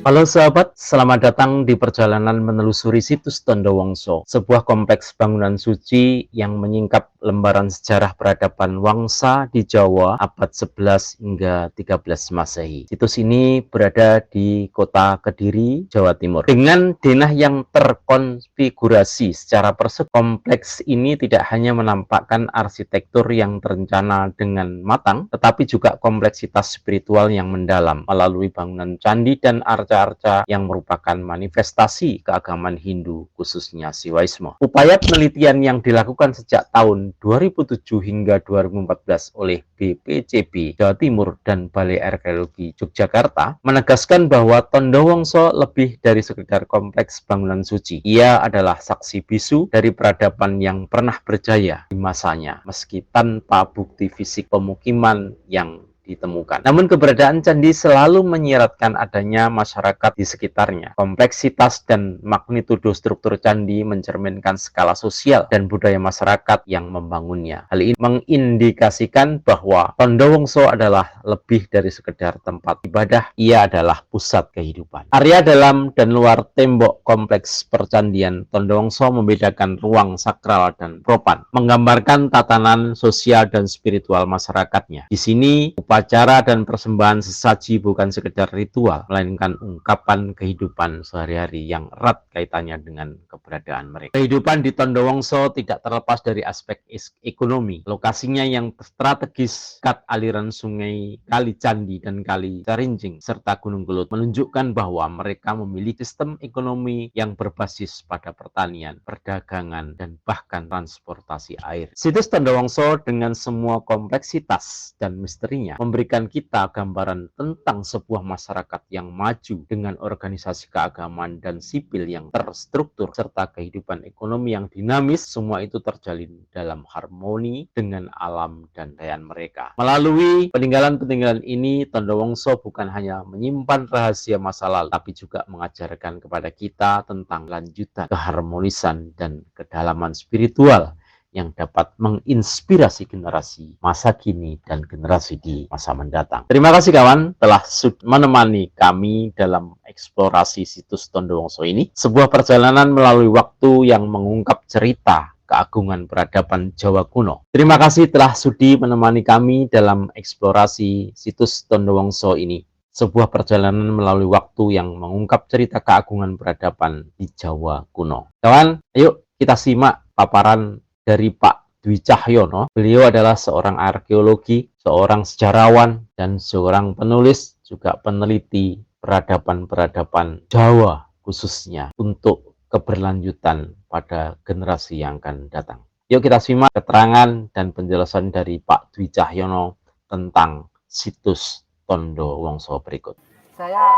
Halo sahabat, selamat datang di perjalanan menelusuri situs Tondowongso, sebuah kompleks bangunan suci yang menyingkap lembaran sejarah peradaban Wangsa di Jawa abad 11 hingga 13 Masehi. Situs ini berada di kota Kediri, Jawa Timur. Dengan denah yang terkonfigurasi secara persegi, kompleks ini tidak hanya menampakkan arsitektur yang terencana dengan matang, tetapi juga kompleksitas spiritual yang mendalam melalui bangunan candi dan arca-arca yang merupakan manifestasi keagamaan Hindu, khususnya Siwaismo. Upaya penelitian yang dilakukan sejak tahun 2007 hingga 2014 oleh BPCB Jawa Timur dan Balai Arkeologi Yogyakarta menegaskan bahwa Tondowongso lebih dari sekedar kompleks bangunan suci. Ia adalah saksi bisu dari peradaban yang pernah berjaya di masanya, meski tanpa bukti fisik pemukiman yang ditemukan. Namun keberadaan candi selalu menyiratkan adanya masyarakat di sekitarnya. Kompleksitas dan magnitudo struktur candi mencerminkan skala sosial dan budaya masyarakat yang membangunnya. Hal ini mengindikasikan bahwa Tondowongso adalah lebih dari sekedar tempat ibadah, ia adalah pusat kehidupan. Area dalam dan luar tembok kompleks percandian Tondowongso membedakan ruang sakral dan propan, menggambarkan tatanan sosial dan spiritual masyarakatnya. Di sini upacara dan persembahan sesaji bukan sekedar ritual, melainkan ungkapan kehidupan sehari-hari yang erat kaitannya dengan keberadaan mereka. Kehidupan di Tondowongso tidak terlepas dari aspek ekonomi. Lokasinya yang strategis, dekat aliran sungai Kali Candi dan Kali Carincing, serta Gunung Gelut, menunjukkan bahwa mereka memiliki sistem ekonomi yang berbasis pada pertanian, perdagangan, dan bahkan transportasi air. Situs Tondowongso dengan semua kompleksitas dan misterinya memberikan kita gambaran tentang sebuah masyarakat yang maju dengan organisasi keagamaan dan sipil yang terstruktur serta kehidupan ekonomi yang dinamis. Semua itu terjalin dalam harmoni dengan alam dan kekayaan mereka. Melalui peninggalan-peninggalan ini, Tondowongso bukan hanya menyimpan rahasia masa lalu, tapi juga mengajarkan kepada kita tentang lanjutan keharmonisan dan kedalaman spiritual yang dapat menginspirasi generasi masa kini dan generasi di masa mendatang. Terima kasih kawan telah menemani kami dalam eksplorasi situs Tondowongso ini, sebuah perjalanan melalui waktu yang mengungkap cerita keagungan peradaban Jawa kuno. Terima kasih telah sudi menemani kami dalam eksplorasi situs Tondowongso ini, sebuah perjalanan melalui waktu yang mengungkap cerita keagungan peradaban di Jawa kuno. Kawan, ayo kita simak paparan dari Pak Dwi Cahyono. Beliau adalah seorang arkeologi, seorang sejarawan, dan seorang penulis, juga peneliti peradaban-peradaban Jawa khususnya untuk keberlanjutan pada generasi yang akan datang. Yuk kita simak keterangan dan penjelasan dari Pak Dwi Cahyono tentang situs Tondowongso berikut. Saya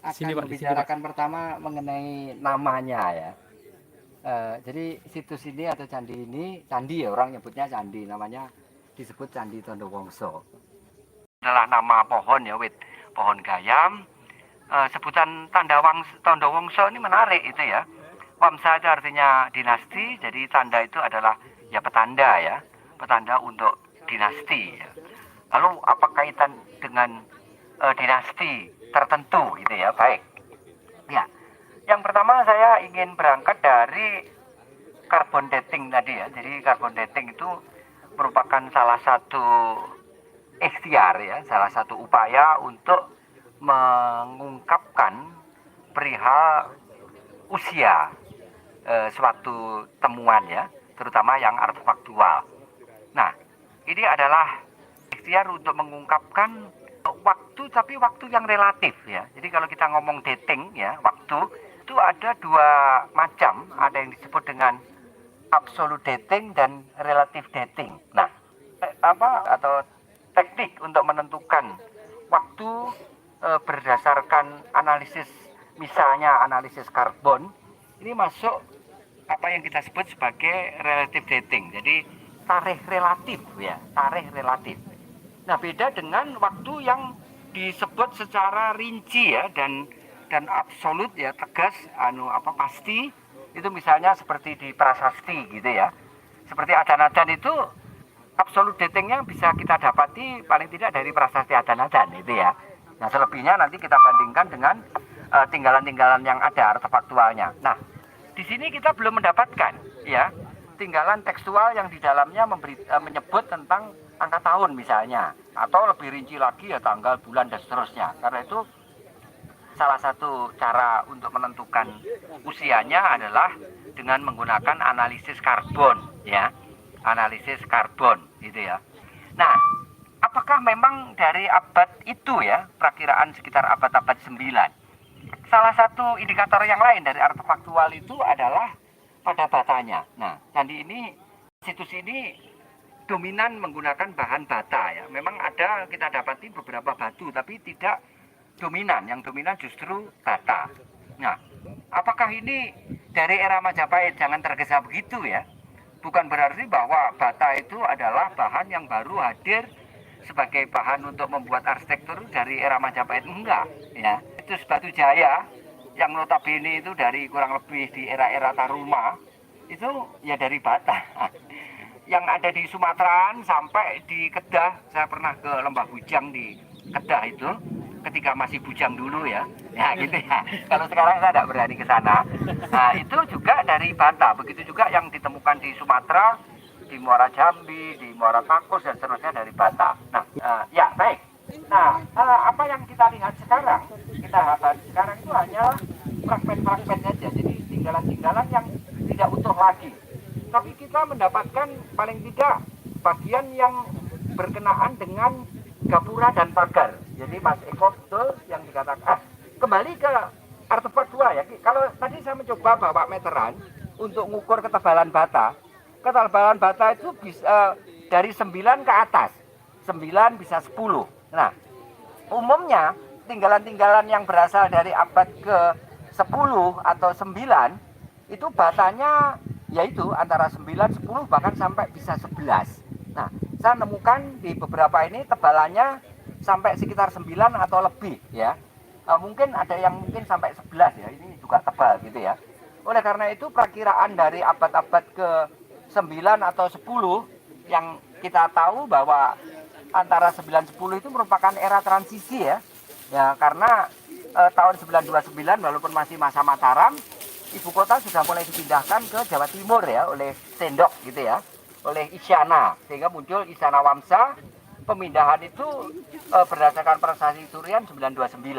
akan membicarakan pertama mengenai namanya ya. Jadi situs ini atau candi ini, candi ya orang nyebutnya candi, namanya disebut Candi Tondowongso. Adalah nama pohon ya, wit pohon gayam. Sebutan Tondowongso ini menarik itu ya. Wangsa itu artinya dinasti, jadi tanda itu adalah ya petanda ya, petanda untuk dinasti. Ya. Lalu apa kaitan dengan dinasti tertentu gitu ya? Baik. Ya. Yang pertama saya ingin berangkat dari carbon dating tadi ya. Jadi carbon dating itu merupakan salah satu ikhtiar ya, salah satu upaya untuk mengungkapkan perihal usia suatu temuan ya, terutama yang artefaktual. Nah, ini adalah ikhtiar untuk mengungkapkan waktu, tapi waktu yang relatif ya. Jadi kalau kita ngomong dating ya, waktu itu ada dua macam, ada yang disebut dengan absolute dating dan relative dating. Nah, atau teknik untuk menentukan waktu berdasarkan analisis, misalnya analisis karbon, ini masuk apa yang kita sebut sebagai relative dating. Jadi tarikh relatif ya, tarikh relatif. Nah, beda dengan waktu yang disebut secara rinci ya dan absolut ya, tegas pasti. Itu misalnya seperti di prasasti gitu ya. Seperti adan-adan itu absolute datingnya bisa kita dapati paling tidak dari prasasti adan-adan itu ya. Nah, selebihnya nanti kita bandingkan dengan tinggalan-tinggalan yang ada artefaktualnya. Nah, di sini kita belum mendapatkan ya tinggalan tekstual yang di dalamnya menyebut tentang angka tahun misalnya, atau lebih rinci lagi ya tanggal, bulan dan seterusnya. Karena itu salah satu cara untuk menentukan usianya adalah dengan menggunakan analisis karbon ya, analisis karbon gitu ya. Nah, apakah memang dari abad itu ya, perakiraan sekitar abad-abad 9? Salah satu indikator yang lain dari artefaktual itu adalah pada batanya. Nah, candi ini, situs ini dominan menggunakan bahan bata ya. Memang ada kita dapati beberapa batu, tapi tidak dominan. Yang dominan justru bata. Nah, apakah ini dari era Majapahit? Jangan tergesa begitu ya. Bukan berarti bahwa bata itu adalah bahan yang baru hadir sebagai bahan untuk membuat arsitektur dari era Majapahit, enggak ya. Itu batu jaya yang notabene itu dari kurang lebih di era-era Taruma itu ya dari bata. Yang ada di Sumatera sampai di Kedah, saya pernah ke Lembah Bujang di Kedah itu ketika masih bujang dulu ya, ya gitu ya. Kalau sekarang saya tidak berani ke sana. Nah, itu juga dari bata. Begitu juga yang ditemukan di Sumatera, di Muara Jambi, di Muara Takus dan seterusnya dari bata. Nah, ya baik. Nah, apa yang kita lihat sekarang, kita lihat sekarang itu hanya fragmen-fragmen saja. Jadi tinggalan-tinggalan yang tidak utuh lagi. Tapi kita mendapatkan paling tidak bagian yang berkenaan dengan gapura dan pagar. Jadi Mas Eko betul yang dikatakan. Kembali ke artefaktual ya. Kalau tadi saya mencoba bawa meteran untuk mengukur ketebalan bata. Ketebalan bata itu bisa dari 9 ke atas. 9 bisa 10. Nah, umumnya tinggalan-tinggalan yang berasal dari abad ke 10 atau 9 itu batanya yaitu antara 9, 10 bahkan sampai bisa 11. Nah, saya nemukan di beberapa ini tebalannya sampai sekitar 9 atau lebih ya. Mungkin ada yang mungkin sampai 11 ya. Ini juga tebal gitu ya. Oleh karena itu perakiraan dari abad-abad ke 9 atau 10 yang kita tahu bahwa antara 9 10 itu merupakan era transisi ya. Ya, karena tahun 929 walaupun masih masa Mataram, ibu kota sudah mulai dipindahkan ke Jawa Timur ya oleh Sendok gitu ya, oleh Isyana, sehingga muncul Isyana Wamsa. Pemindahan itu berdasarkan prasasti Turian 929.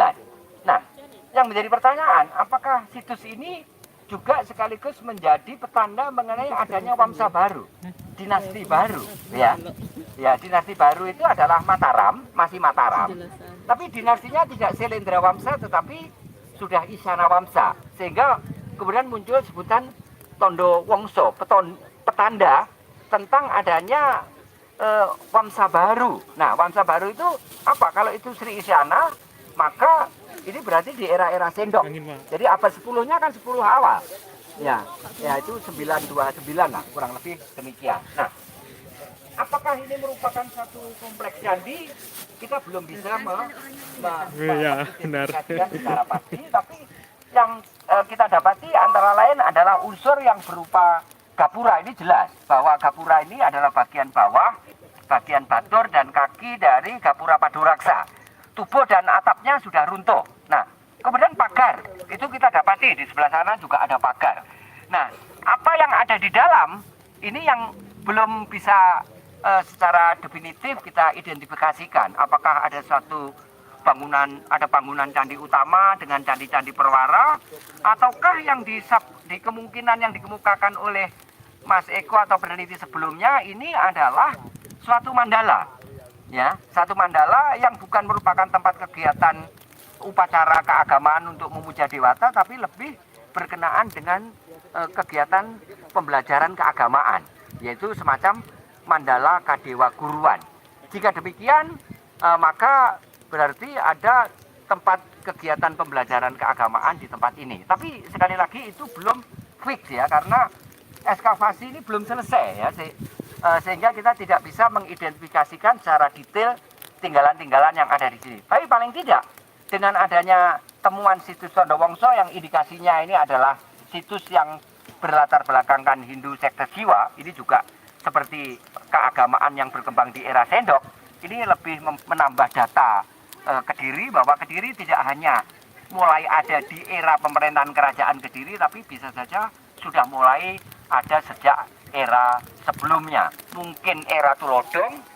Nah, yang menjadi pertanyaan, apakah situs ini juga sekaligus menjadi petanda mengenai adanya Wamsa baru, dinasti baru ya. Ya, dinasti baru itu adalah Mataram, masih Mataram. Tapi dinastinya tidak Selendra Wamsa tetapi sudah Isyana Wamsa, sehingga kemudian muncul sebutan Tondo Wongso, petanda tentang adanya Wamsa baru. Nah, Wamsa baru itu apa? Kalau itu Sri Isyana, maka ini berarti di era-era Sendok. Jadi abad 10-nya kan 10 awal. Ya, ya itu 929 lah, kurang lebih demikian. Nah, apakah ini merupakan satu kompleks candi? Kita belum bisa mengidentifikasikan secara pasti, tapi yang kita dapati antara lain adalah unsur yang berupa gapura. Ini jelas bahwa gapura ini adalah bagian bawah, bagian batur dan kaki dari gapura Paduraksa. Tubuh dan atapnya sudah runtuh. Nah, kemudian pagar, itu kita dapati di sebelah sana juga ada pagar. Nah, apa yang ada di dalam ini yang belum bisa secara definitif kita identifikasikan. Apakah ada suatu bangunan, ada bangunan candi utama dengan candi-candi perwara, ataukah yang di kemungkinan yang dikemukakan oleh Mas Eko atau peneliti sebelumnya ini adalah suatu mandala, ya, satu mandala yang bukan merupakan tempat kegiatan upacara keagamaan untuk memuja dewata, tapi lebih berkenaan dengan kegiatan pembelajaran keagamaan, yaitu semacam mandala Kadewa Guruan. Jika demikian, maka berarti ada tempat kegiatan pembelajaran keagamaan di tempat ini. Tapi sekali lagi itu belum fix ya, karena ekskavasi ini belum selesai ya, sehingga kita tidak bisa mengidentifikasikan secara detail tinggalan-tinggalan yang ada di sini. Tapi paling tidak dengan adanya temuan situs Tondo Wongso yang indikasinya ini adalah situs yang berlatar belakangkan Hindu sekte Siwa, ini juga seperti keagamaan yang berkembang di era Sendok, ini lebih menambah data Kediri, bahwa Kediri tidak hanya mulai ada di era pemerintahan kerajaan Kediri, tapi bisa saja sudah mulai ada sejak era sebelumnya. Mungkin era Tulodong